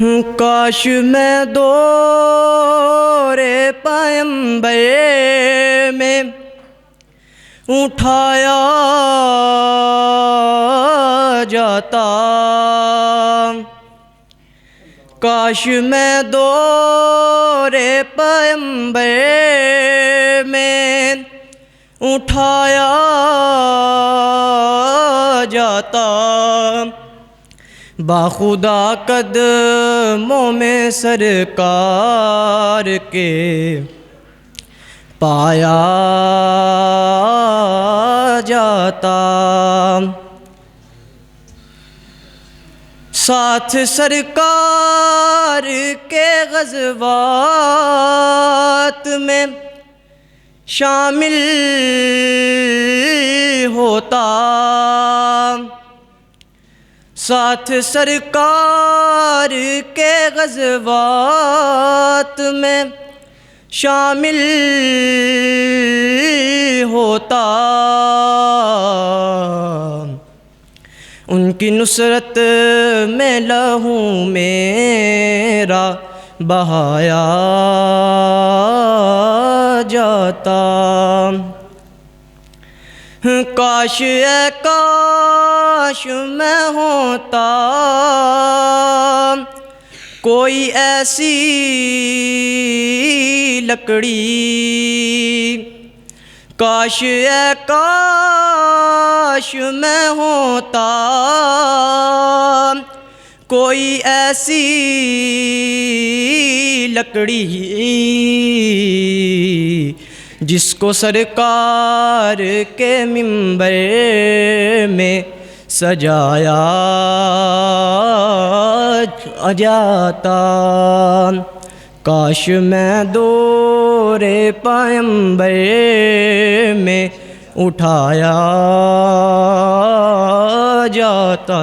کاش میں دور پیمبر میں اٹھایا جاتا، کاش میں دور پیمبر میں اٹھایا جاتا، باخدا قدموں میں سرکار کے پایا جاتا، ساتھ سرکار کے غزوات میں شامل ہوتا، ساتھ سرکار کے غزوات میں شامل ہوتا، ان کی نصرت میں لہو میرا بہایا جاتا، کاش اے کاش میں ہوتا کوئی ایسی لکڑی، کاش اے کاش میں ہوتا کوئی ایسی لکڑی جس کو سرکار کے منبر میں سجایا جاتا، کاش میں دور پیمبر میں اٹھایا جاتا۔